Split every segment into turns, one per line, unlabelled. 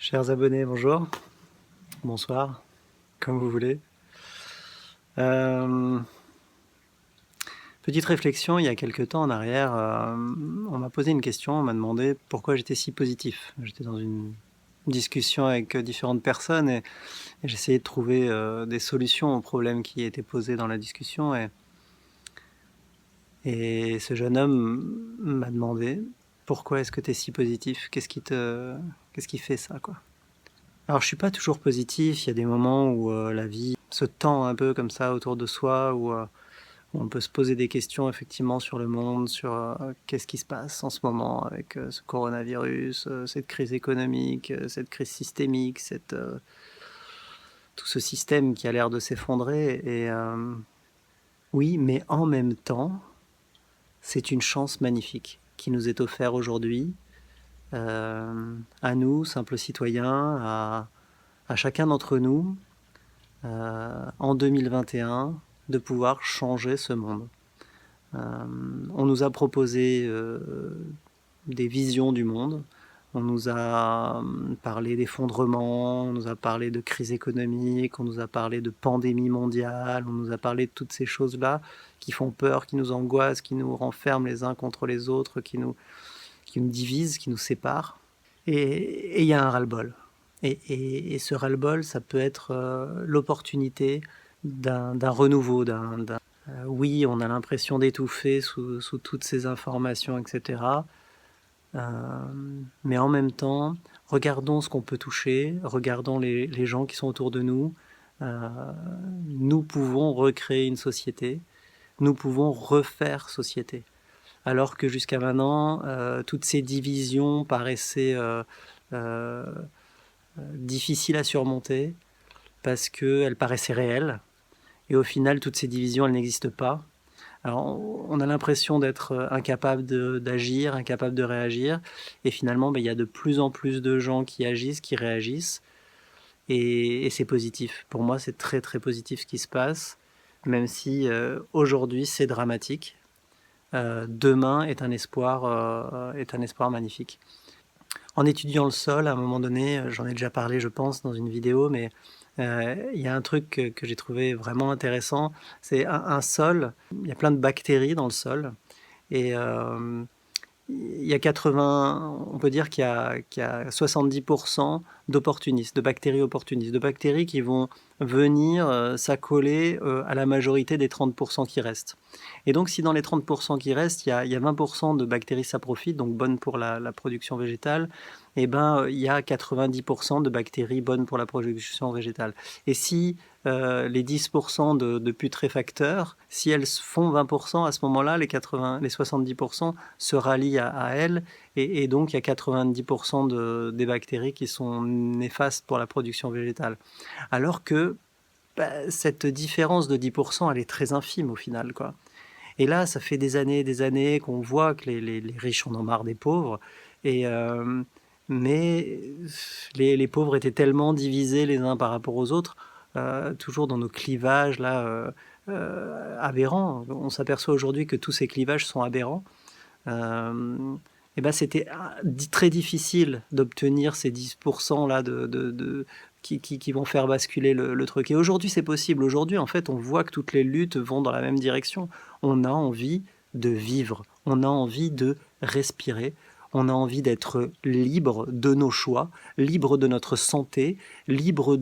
Chers abonnés, bonjour, bonsoir, comme vous voulez. Petite réflexion, il y a quelques temps en arrière, on m'a posé une question, on m'a demandé pourquoi j'étais si positif. J'étais dans une discussion avec différentes personnes et j'essayais de trouver des solutions aux problèmes qui étaient posés dans la discussion. Et ce jeune homme m'a demandé pourquoi est-ce que tu es si positif, qu'est-ce qui fait ça, quoi. Alors je suis pas toujours positif, il y a des moments où la vie se tend un peu comme ça autour de soi, où on peut se poser des questions effectivement sur le monde, sur qu'est-ce qui se passe en ce moment avec ce coronavirus, cette crise économique, cette crise systémique, tout ce système qui a l'air de s'effondrer. Et oui, mais en même temps, c'est une chance magnifique qui nous est offerte aujourd'hui, à nous, simples citoyens, à chacun d'entre nous, en 2021, de pouvoir changer ce monde. On nous a proposé des visions du monde, on nous a parlé d'effondrement, on nous a parlé de crise économique, on nous a parlé de pandémie mondiale, on nous a parlé de toutes ces choses-là qui font peur, qui nous angoissent, qui nous renferment les uns contre les autres, qui nous divisent, qui nous séparent. Et il y a un ras-le-bol. Et ce ras-le-bol, ça peut être l'opportunité d'un renouveau. Oui, on a l'impression d'étouffer sous toutes ces informations, etc. Mais en même temps, regardons ce qu'on peut toucher, regardons les gens qui sont autour de nous. Nous pouvons recréer une société, nous pouvons refaire société. Alors que jusqu'à maintenant, toutes ces divisions paraissaient euh, difficiles à surmonter parce qu'elles paraissaient réelles. Et au final, toutes ces divisions, elles n'existent pas. Alors, on a l'impression d'être incapable d'agir, incapable de réagir. Et finalement, il y a de plus en plus de gens qui agissent, qui réagissent. Et c'est positif. Pour moi, c'est très très positif ce qui se passe. Même si aujourd'hui, c'est dramatique. Demain est un espoir magnifique. En étudiant le sol, à un moment donné, j'en ai déjà parlé, je pense, dans une vidéo, mais il y a un truc que j'ai trouvé vraiment intéressant, c'est un sol, il y a plein de bactéries dans le sol, et il y a 80, on peut dire qu'il y a 70% d'opportunistes, de bactéries opportunistes, de bactéries qui vont venir s'accoler à la majorité des 30% qui restent. Et donc si dans les 30% qui restent, il y a 20% de bactéries saprophytes, donc bonnes pour la production végétale, et il y a 90% de bactéries bonnes pour la production végétale. Et si les 10% de putréfacteurs, si elles font 20%, à ce moment-là, les 70% se rallient à elles, et donc il y a 90% des bactéries qui sont néfastes pour la production végétale. Alors que cette différence de 10%, elle est très infime au final, quoi. Et là, ça fait des années qu'on voit que les riches en ont marre des pauvres, et mais les pauvres étaient tellement divisés les uns par rapport aux autres, toujours dans nos clivages là, aberrants. On s'aperçoit aujourd'hui que tous ces clivages sont aberrants. Et c'était très difficile d'obtenir ces 10% là qui vont faire basculer le truc. Et aujourd'hui, c'est possible. Aujourd'hui, en fait, on voit que toutes les luttes vont dans la même direction. On a envie de vivre, on a envie de respirer, on a envie d'être libre de nos choix, libre de notre santé, libre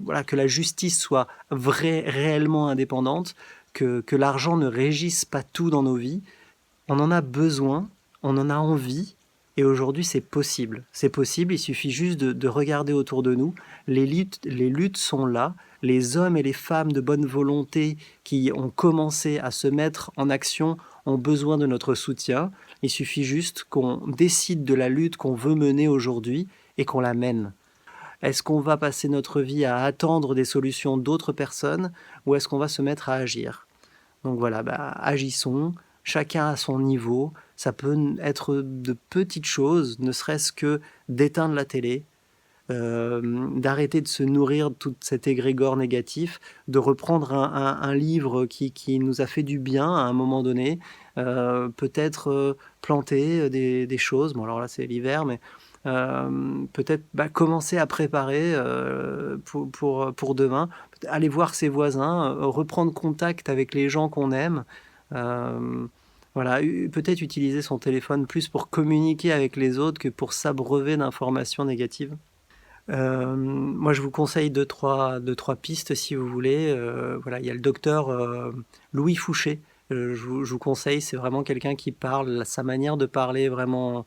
voilà, que la justice soit réellement indépendante, que l'argent ne régisse pas tout dans nos vies. On en a besoin, on en a envie, et aujourd'hui c'est possible. C'est possible, il suffit juste de regarder autour de nous. Les luttes sont là, les hommes et les femmes de bonne volonté qui ont commencé à se mettre en action ont besoin de notre soutien. Il suffit juste qu'on décide de la lutte qu'on veut mener aujourd'hui et qu'on la mène. Est-ce qu'on va passer notre vie à attendre des solutions d'autres personnes, ou est-ce qu'on va se mettre à agir? Donc voilà, agissons, chacun à son niveau. Ça peut être de petites choses, ne serait-ce que d'éteindre la télé, d'arrêter de se nourrir de tout cet égrégore négatif, de reprendre un livre qui nous a fait du bien à un moment donné, peut-être planter des choses. Bon, alors là, c'est l'hiver, mais peut-être commencer à préparer pour demain, aller voir ses voisins, reprendre contact avec les gens qu'on aime. Voilà, peut-être utiliser son téléphone plus pour communiquer avec les autres que pour s'abreuver d'informations négatives. Moi, je vous conseille deux, trois pistes si vous voulez. Voilà, il y a le docteur Louis Fouché. Je vous conseille, c'est vraiment quelqu'un qui parle, sa manière de parler est vraiment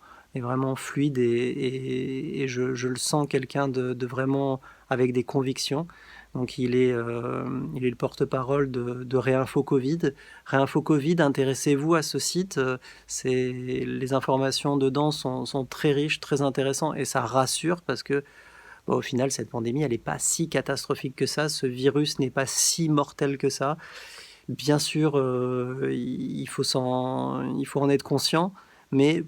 fluide et je le sens quelqu'un de vraiment avec des convictions. Donc il est le porte-parole de Réinfo Covid. Réinfo Covid, intéressez-vous à ce site. Les informations dedans sont très riches, très intéressantes et ça rassure parce que au final, cette pandémie, elle n'est pas si catastrophique que ça. Ce virus n'est pas si mortel que ça. Bien sûr, il faut en être conscient, mais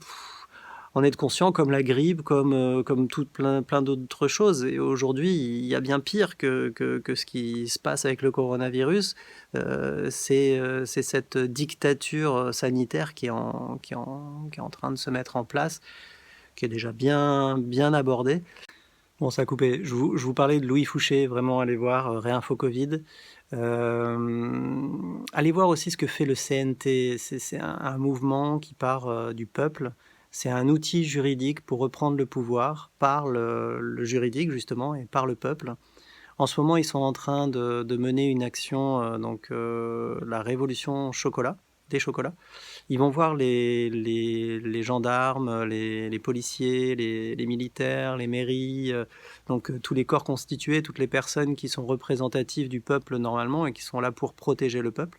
en être conscient comme la grippe, comme plein d'autres choses. Et aujourd'hui, il y a bien pire que ce qui se passe avec le coronavirus. C'est cette dictature sanitaire qui est en train de se mettre en place, qui est déjà bien abordée. Bon, ça a coupé. Je vous parlais de Louis Fouché, vraiment, allez voir Réinfo Covid. Allez voir aussi ce que fait le CNT. C'est un mouvement qui part du peuple. C'est un outil juridique pour reprendre le pouvoir par le juridique, justement, et par le peuple. En ce moment, ils sont en train de mener une action, la révolution chocolat, des chocolats. Ils vont voir les gendarmes, les policiers, les militaires, les mairies, tous les corps constitués, toutes les personnes qui sont représentatives du peuple normalement et qui sont là pour protéger le peuple.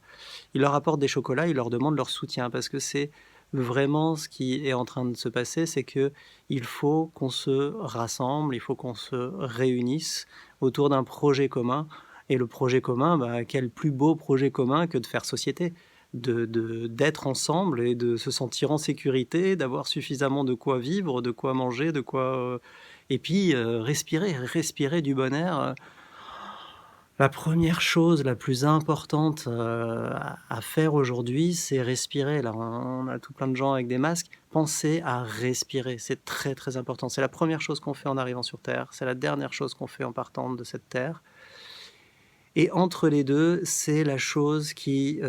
Ils leur apportent des chocolats, ils leur demandent leur soutien parce que c'est vraiment ce qui est en train de se passer, c'est que il faut qu'on se rassemble, il faut qu'on se réunisse autour d'un projet commun. Et le projet commun, quel plus beau projet commun que de faire société, d'être ensemble et de se sentir en sécurité, d'avoir suffisamment de quoi vivre, de quoi manger, de quoi... et puis respirer du bon air. La première chose, la plus importante à faire aujourd'hui, c'est respirer. Là, on a tout plein de gens avec des masques. Pensez à respirer, c'est très très important. C'est la première chose qu'on fait en arrivant sur Terre, c'est la dernière chose qu'on fait en partant de cette Terre. Et entre les deux, c'est la chose qui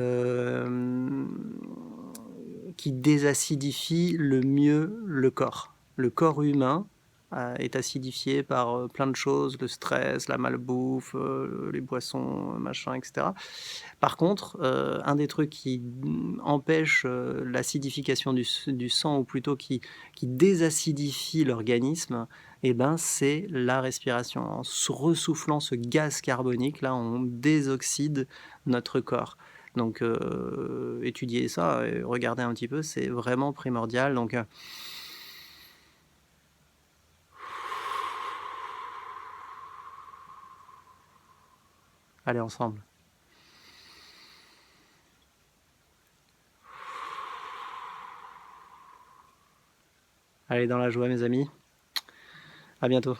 désacidifie le mieux le corps. Le corps humain est acidifié par plein de choses, le stress, la malbouffe, les boissons, machin, etc. Par contre, un des trucs qui empêche l'acidification du sang, ou plutôt qui désacidifie l'organisme, c'est la respiration. En ressoufflant ce gaz carbonique, là, on désoxyde notre corps. Donc, étudier ça et regarder un petit peu, c'est vraiment primordial. Donc, allez ensemble. Allez dans la joie, mes amis. À bientôt.